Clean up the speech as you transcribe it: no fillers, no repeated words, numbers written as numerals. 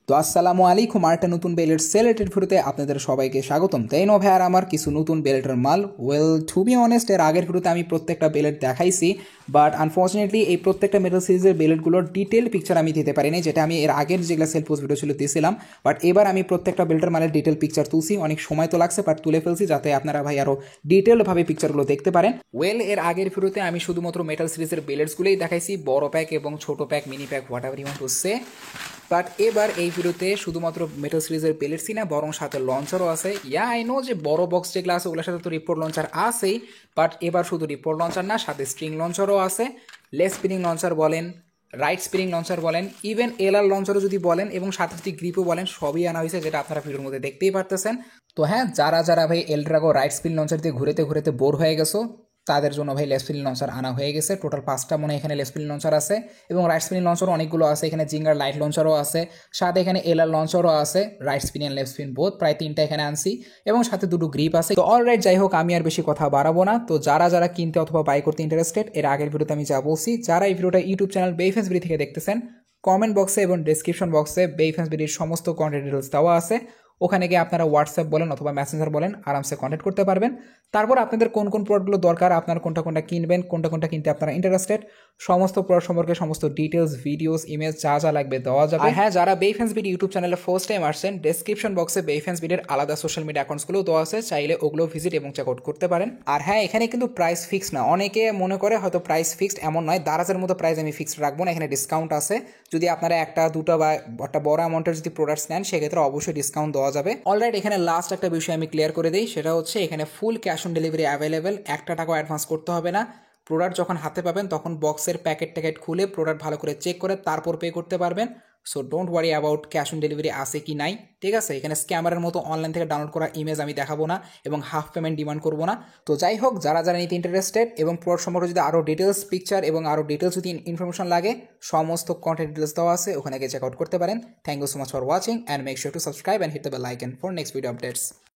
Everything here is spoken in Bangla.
তো আসসালামু আলাইকুম, আরেকটা নতুন বেলেট সেলেটেড ভিডিওতে আপনাদের সবাইকে স্বাগতম। তাই নো ভাই, আর আমার কিছু নতুন বেলেটের মাল। ওয়েল, টু বি অনেস্ট, এর আগের ভিডিওতে আমি প্রত্যেকটা বেলেট দেখাইছি, বাট আনফর্চুনেটলি এই প্রত্যেকটা মেটাল সিরিজের বেলেটগুলোর ডিটেল পিকচার আমি দিতে পারিনি, যেটা আমি এর আগের যেগুলো সেল পোস্ট ভিডিও ছিল দিয়েছিলাম। বাট এবার আমি প্রত্যেকটা বেলেটের মালের ডিটেল পিকচার তুলছি। অনেক সময় তো লাগছে, বাট তুলে ফেলছি যাতে আপনারা ভাই আরও ডিটেলভাবে পিকচারগুলো দেখতে পারেন। ওয়েল, এর আগের ভিডিওতে আমি শুধুমাত্র মেটাল সিরিজের বেলেটসগুলোই দেখাইছি, বড় প্যাক এবং ছোট pack, mini pack, whatever you want to say. But এবার এই ভিডিওতে শুধুমাত্র মেটাল সিরিজের পেলেটসই না, বরং সাথে লঞ্চারও আছে। আই নো যে বড় বক্স যেগুলো আছে ওগুলোর সাথে তো রিপোর্ট লঞ্চার আছেই, বাট এবার শুধু রিপোর্ট লঞ্চার না, সাথে স্ট্রিং লঞ্চারও আছে। লেস স্পিনিং লঞ্চার বলেন, রাইট স্পিনিং লঞ্চার বলেন, ইভেন এলআর লঞ্চারও যদি বলেন, এবং সাথে যদি গ্রিপও বলেন, সবই আনা হয়েছে, যেটা আপনারা ভিডিওর মধ্যে দেখতেই পারতেছেন। তো হ্যাঁ, যারা যারা ভাই এলড্রাগো রাইট স্পিন লঞ্চার দিয়ে ঘুরেতে ঘুরেতে বোর হয়ে গেছো, তাদের জন্য ভাই লেস স্পিন লঞ্চার আনা হয়ে গেছে। টোটাল 5টা মনে এখানে লেস স্পিন লঞ্চার আছে, এবং রাইট স্পিন লঞ্চারও অনেকগুলো আছে। এখানে জিঙ্গার লাইট লঞ্চারও আছে, সাথে এখানে এলআর লঞ্চারও আছে, right spin and left spin both, প্রায় 3টা এখানে আনছি, এবং সাথে দুটো গ্রিপ আছে। তো অলরাইট, যাই হোক, আমি আর বেশি কথা বাড়াবো না। তো যারা যারা কিনতে অথবা বাই করতে ইন্টারেস্টেড, এর আগের ভিডিওতে আমি যা বলছি, যারা এই ভিডিওটা ইউটিউব চ্যানেল বেইফেন্স বিডি থেকে দেখতেছেন, কমেন্ট বক্সে এবং ডেসক্রিপশন বক্সে বেইফেন্স বিডির সমস্ত কন্টেন্ট ডিটেলস দেওয়া আছে। ওখানে গিয়ে আপনারা হোয়াটসঅ্যাপ বলেন অথবা মেসেঞ্জার বলেন, আরামসে কন্ট্যাক্ট করতে পারবেন। তারপর আপনাদের কোন কোন প্রোডাক্টগুলো দরকার, আপনারা কোনটা কোনটা কিনবেন, কোনটা কোনটা কিনতে আপনারা ইন্টারেস্টেড, সমস্ত প্রোডাক্ট সম্পর্কে সমস্ত ডিটেলস, ভিডিওস, ইমেজ যা যা লাগবে দেওয়া যাবে। আর হ্যাঁ, যারা বেইফেন্স বিডি ইউটিউব চ্যানেলে ফার্স্ট টাইম আসছেন, ডেসক্রিপশন বক্সে বেইফেন্স বিডির আলাদা সোশ্যাল মিডিয়া অ্যাকাউন্টসগুলো দেওয়া আছে, চাইলে ওগুলো ভিজিট এবং চেক আউট করতে পারেন। আর হ্যাঁ, এখানে কিন্তু প্রাইস ফিক্স না। অনেকে মনে করে হয়তো প্রাইস ফিক্সড, এমন নয়। দারাজের মতো প্রাইস আমি ফিক্সড রাখবো না, এখানে ডিসকাউন্ট আছে। যদি আপনারা একটা দুটো বা একটা বড় অ্যামাউন্টের যদি প্রোডাক্টস নেন, সেক্ষেত্রে অবশ্যই ডিসকাউন্ট দেওয়া যাবে। অলরাইট, এখানে লাস্ট একটা বিষয় আমি ক্লিয়ার করে দিই, সেটা হচ্ছে এখানে full cash on delivery available. 1 টাকাও অ্যাডভান্স করতে হবে না। প্রোডাক্ট যখন হাতে পাবেন তখন বক্সের প্যাকেট ট্যাকেট খুলে প্রোডাক্ট ভালো করে চেক করে তারপর পে করতে পারবেন। So don't worry about cash on delivery আছে কি নাই, ঠিক আছে? এখানে স্ক্যামারের মতো অনলাইন থেকে ডাউনলোড করা ইমেজ আমি দেখাবো না, এবং হাফ পেমেন্ট ডিমান্ড করবো না। তো যাই হোক, যারা যারা নিতে ইন্টারেস্টেড এবং প্রোডাক্ট সম্পর্কে যদি আরও ডিটেলস পিকচার এবং আরও ডিটেলস যদি ইনফরমেশন লাগে, সমস্ত কন্টেন্ট ডিটেলস দেওয়া আছে, ওখানে গিয়ে চেক আউট করতে পারেন। Thank you so much for watching, and make sure to subscribe and hit the bell icon for next video updates.